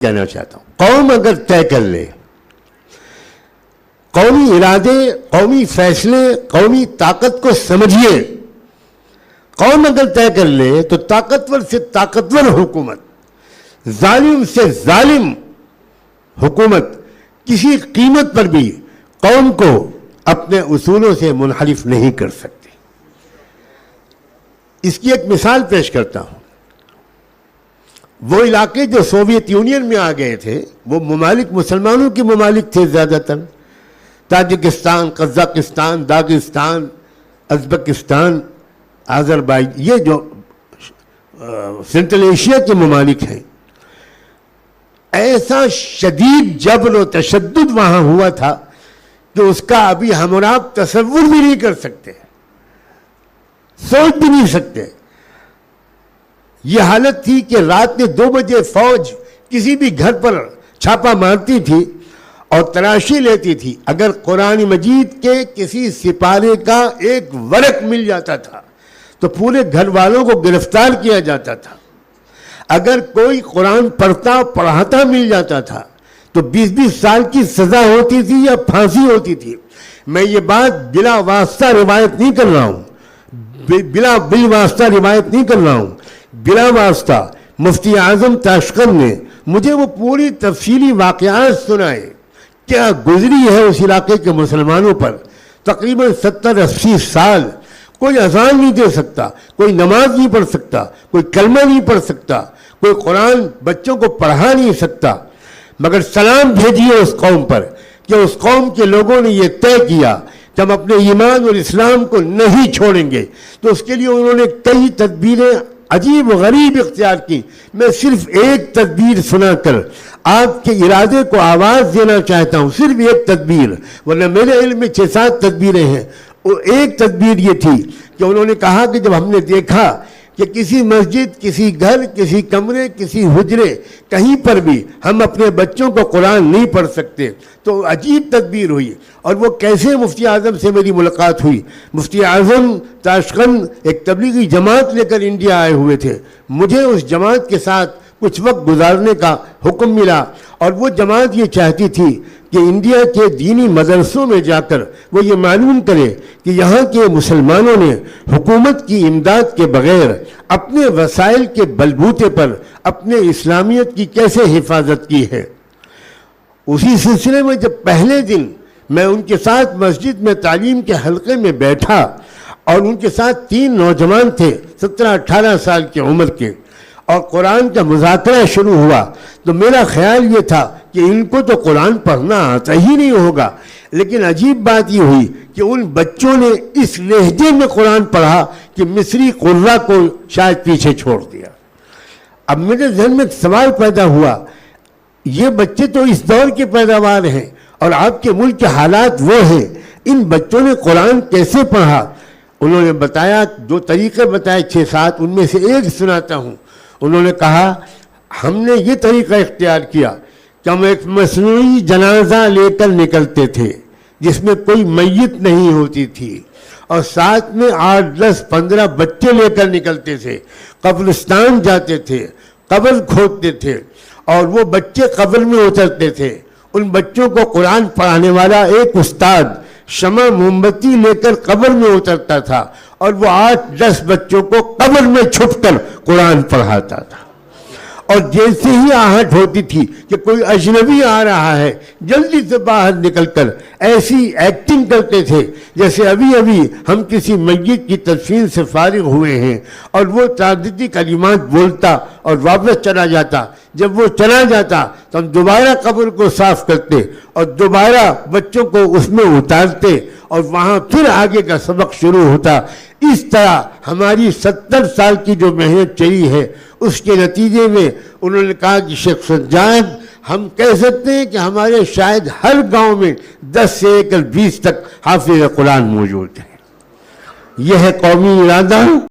کہنا چاہتا ہوں، قوم اگر طے کر لے، قومی ارادے، قومی فیصلے، قومی طاقت کو سمجھیے، قوم اگر طے کر لے تو طاقتور سے طاقتور حکومت، ظالم سے ظالم حکومت کسی قیمت پر بھی قوم کو اپنے اصولوں سے منحرف نہیں کر سکتی۔ اس کی ایک مثال پیش کرتا ہوں۔ وہ علاقے جو سوویت یونین میں آ گئے تھے، وہ ممالک مسلمانوں کے ممالک تھے زیادہ تر، تاجکستان، قزاقستان، داغستان، ازبکستان، آذربائیجان، یہ جو سنٹرل ایشیا کے ممالک ہیں۔ ایسا شدید جبر و تشدد وہاں ہوا تھا کہ اس کا ابھی ہم اور آپ تصور بھی نہیں کر سکتے، سوچ بھی نہیں سکتے۔ یہ حالت تھی کہ رات میں 2 بجے فوج کسی بھی گھر پر چھاپا مارتی تھی اور تلاشی لیتی تھی، اگر قرآن مجید کے کسی سپارے کا ایک ورق مل جاتا تھا تو پورے گھر والوں کو گرفتار کیا جاتا تھا۔ اگر کوئی قرآن پڑھاتا مل جاتا تھا تو 20-20 سال کی سزا ہوتی تھی یا پھانسی ہوتی تھی۔ میں یہ بات بلا واسطہ روایت نہیں کر رہا ہوں، بالواسطہ روایت نہیں کر رہا ہوں، بلا واسطہ مفتی اعظم تاشقند نے مجھے وہ پوری تفصیلی واقعات سنائے، کیا گزری ہے اس علاقے کے مسلمانوں پر۔ تقریباً 70-80 سال کوئی اذان نہیں دے سکتا، کوئی نماز نہیں پڑھ سکتا، کوئی کلمہ نہیں پڑھ سکتا، کوئی قرآن بچوں کو پڑھا نہیں سکتا، مگر سلام بھیجیے اس قوم پر کہ اس قوم کے لوگوں نے یہ طے کیا کہ ہم اپنے ایمان اور اسلام کو نہیں چھوڑیں گے۔ تو اس کے لیے انہوں نے کئی تدبیریں عجیب و غریب اختیار کی۔ میں صرف ایک تدبیر سنا کر آپ کے ارادے کو آواز دینا چاہتا ہوں، صرف ایک تدبیر، ورنہ میرے علم میں 6-7 تدبیریں ہیں۔ ایک تدبیر یہ تھی کہ انہوں نے کہا کہ جب ہم نے دیکھا کہ کسی مسجد، کسی گھر، کسی کمرے، کسی حجرے، کہیں پر بھی ہم اپنے بچوں کو قرآن نہیں پڑھ سکتے، تو عجیب تدبیر ہوئی۔ اور وہ کیسے مفتی اعظم سے میری ملاقات ہوئی۔ مفتی اعظم تاشقند ایک تبلیغی جماعت لے کر انڈیا آئے ہوئے تھے، مجھے اس جماعت کے ساتھ کچھ وقت گزارنے کا حکم ملا، اور وہ جماعت یہ چاہتی تھی کہ انڈیا کے دینی مدرسوں میں جا کر وہ یہ معلوم کرے کہ یہاں کے مسلمانوں نے حکومت کی امداد کے بغیر اپنے وسائل کے بلبوتے پر اپنے اسلامیت کی کیسے حفاظت کی ہے۔ اسی سلسلے میں جب پہلے دن میں ان کے ساتھ مسجد میں تعلیم کے حلقے میں بیٹھا اور ان کے ساتھ 3 نوجوان تھے 17-18 سال کی عمر کے، اور قرآن کا مذاکرہ شروع ہوا، تو میرا خیال یہ تھا کہ ان کو تو قرآن پڑھنا آتا ہی نہیں ہوگا، لیکن عجیب بات یہ ہوئی کہ ان بچوں نے اس لہجے میں قرآن پڑھا کہ مصری قراء کو شاید پیچھے چھوڑ دیا۔ اب میرے ذہن میں ایک سوال پیدا ہوا، یہ بچے تو اس دور کے پیداوار ہیں اور آپ کے ملک کے حالات وہ ہیں، ان بچوں نے قرآن کیسے پڑھا؟ انہوں نے بتایا، 2 طریقے بتائے 6-7، ان میں سے ایک سناتا ہوں۔ انہوں نے کہا ہم نے یہ طریقہ اختیار کیا کہ ہم ایک مصنوعی جنازہ لے کر نکلتے تھے جس میں کوئی میت نہیں ہوتی تھی، اور ساتھ میں 8-10-15 بچے لے کر نکلتے تھے، قبرستان جاتے تھے، قبر کھودتے تھے، اور وہ بچے قبر میں اترتے تھے۔ ان بچوں کو قرآن پڑھانے والا ایک استاد شمع موم بتی لے کر قبر میں اترتا تھا اور وہ 8-10 بچوں کو قبر میں چھپ کر قرآن پڑھاتا تھا، اور جیسے ہی آہٹ ہوتی تھی کہ کوئی اجنبی آ رہا ہے، جلدی سے باہر نکل کر ایسی ایکٹنگ کرتے تھے جیسے ابھی ابھی ہم کسی میت کی تدفین سے فارغ ہوئے ہیں، اور وہ تعددی کلمات بولتا اور واپس چلا جاتا۔ جب وہ چلا جاتا تو ہم دوبارہ قبر کو صاف کرتے اور دوبارہ بچوں کو اس میں اتارتے، اور وہاں پھر آگے کا سبق شروع ہوتا۔ اس طرح ہماری 70 سال کی جو محنت چلی ہے، اس کے نتیجے میں انہوں نے کہا کہ شیخ سجاد، ہم کہہ سکتے ہیں کہ ہمارے شاید ہر گاؤں میں 10 سے لے کر 20 تک حافظ قرآن موجود ہیں۔ یہ ہے قومی ارادہ۔